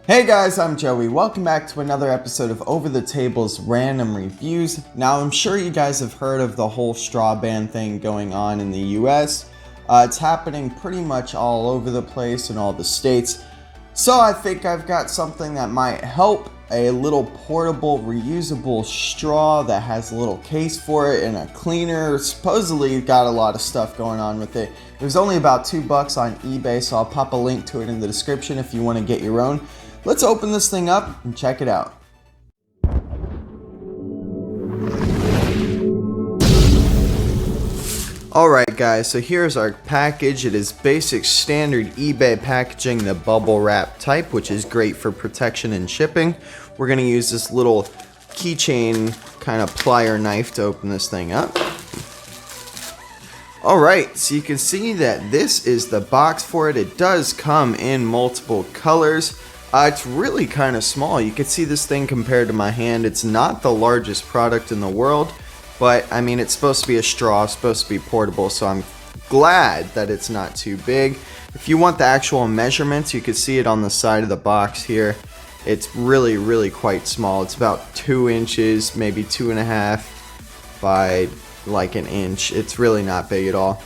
Hey guys, I'm Joey. Welcome back to another episode of Over the Table's random reviews. Now, I'm sure you guys have heard of the whole straw ban thing going on in the US. It's happening pretty much all over the place in all the states. So I think I've got something that might help. A little portable, reusable straw that has a little case for it and a cleaner. Supposedly got a lot of stuff going on with it. It was only about $2 on eBay, so I'll pop a link to it in the description if you want to get your own. Let's open this thing up and check it out. Alright guys, so here's our package. It is basic standard eBay packaging, the bubble wrap type, which is great for protection and shipping. We're going to use this little keychain kind of plier knife to open this thing up. Alright, so you can see that this is the box for it. It does come in multiple colors. It's really kind of small. You can see this thing compared to my hand. It's not the largest product in the world. But, I mean, it's supposed to be a straw, it's supposed to be portable, so I'm glad that it's not too big. If you want the actual measurements, you can see it on the side of the box here. It's really quite small. It's about 2 inches, maybe 2.5 by like an inch. It's really not big at all.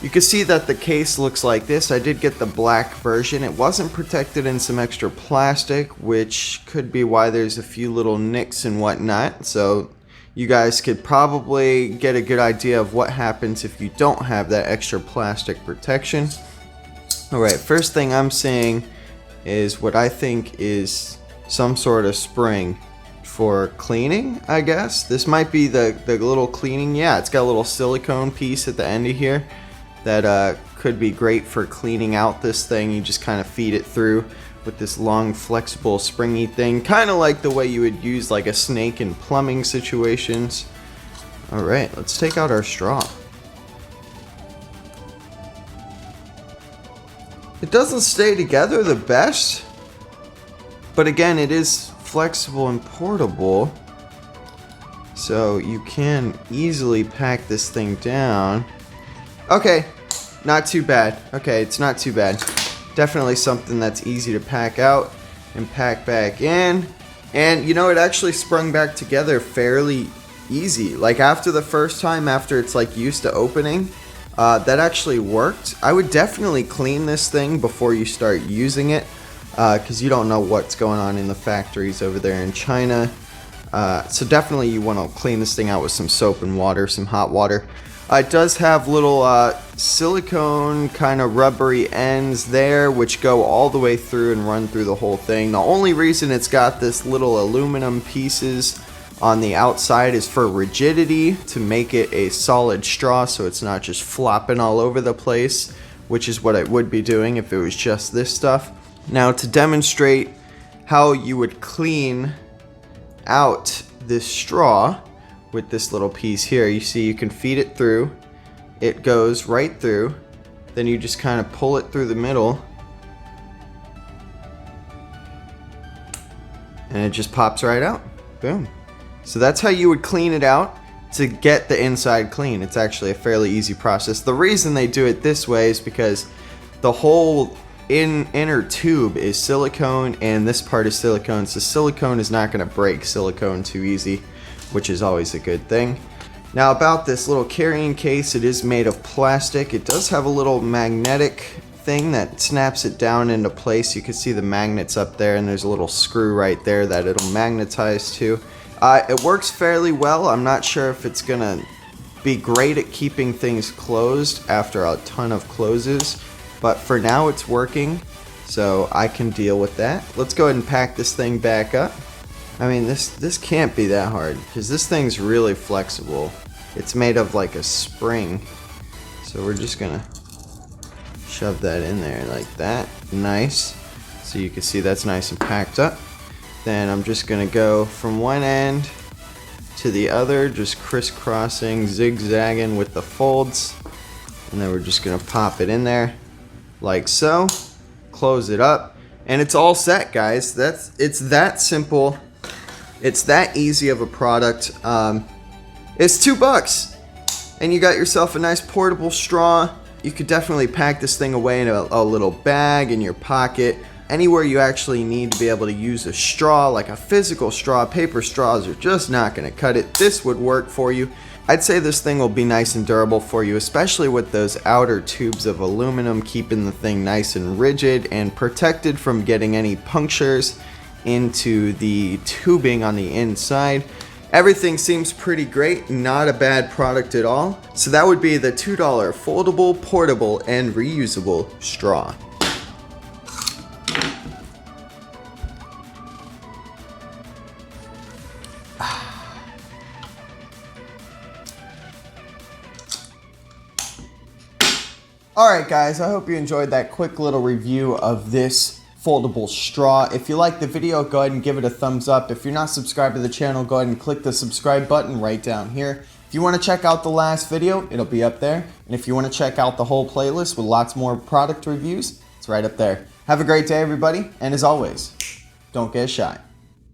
You can see that the case looks like this. I did get the black version. It wasn't protected in some extra plastic, which could be why there's a few little nicks and whatnot. So you guys could probably get a good idea of what happens if you don't have that extra plastic protection. Alright, first thing I'm seeing is what I think is some sort of spring for cleaning, I guess. This might be the little cleaning. Yeah, it's got a little silicone piece at the end of here that could be great for cleaning out this thing. You just kind of feed it through with this long, flexible, springy thing, kind of like the way you would use like a snake in plumbing situations. Alright, let's take out our straw. It doesn't stay together the best, but again, it is flexible and portable, so you can easily pack this thing down. Okay, not too bad. Okay, it's not too bad. Definitely something that's easy to pack out and pack back in. And you know, it actually sprung back together fairly easy. Like after the first time, after it's like used to opening, that actually worked. I would definitely clean this thing before you start using it, because you don't know what's going on in the factories over there in China. So definitely you want to clean this thing out with some soap and water, some hot water. It does have little silicone kind of rubbery ends there, which go all the way through and run through the whole thing. The only reason it's got this little aluminum pieces on the outside is for rigidity, to make it a solid straw so it's not just flopping all over the place, which is what it would be doing if it was just this stuff. Now, to demonstrate how you would clean out this straw with this little piece here, you see you can feed it through. It goes right through. Then you just kind of pull it through the middle. And it just pops right out. Boom. So that's how you would clean it out to get the inside clean. It's actually a fairly easy process. The reason they do it this way is because the whole inner tube is silicone and this part is silicone. So silicone is not going to break silicone too easy, which is always a good thing. Now about this little carrying case, it is made of plastic. It does have a little magnetic thing that snaps it down into place. You can see the magnets up there, and there's a little screw right there that it'll magnetize to. It works fairly well. I'm not sure if it's gonna be great at keeping things closed after a ton of closes, but for now it's working, so I can deal with that. Let's go ahead and pack this thing back up. I mean, this can't be that hard, because this thing's really flexible. It's made of like a spring. So we're just gonna shove that in there like that. Nice. So you can see that's nice and packed up. Then I'm just gonna go from one end to the other, just crisscrossing, zigzagging with the folds. And then we're just gonna pop it in there like so. Close it up. And it's all set, guys. It's that simple. It's that easy of a product. It's $2, and you got yourself a nice portable straw. You could definitely pack this thing away in a little bag in your pocket, Anywhere you actually need to be able to use a straw, like a physical straw, paper straws are just not going to cut it. This would work for you. I'd say this thing will be nice and durable for you, especially with those outer tubes of aluminum, keeping the thing nice and rigid and protected from getting any punctures into the tubing on the inside. Everything seems pretty great, not a bad product at all. So that would be the $2 foldable, portable, and reusable straw. Alright guys, I hope you enjoyed that quick little review of this foldable straw. If you liked the video, go ahead and give it a thumbs up. If you're not subscribed to the channel, go ahead and click the subscribe button right down here. If you want to check out the last video, it'll be up there. And if you want to check out the whole playlist with lots more product reviews, it's right up there. Have a great day everybody, and as always, don't get shy.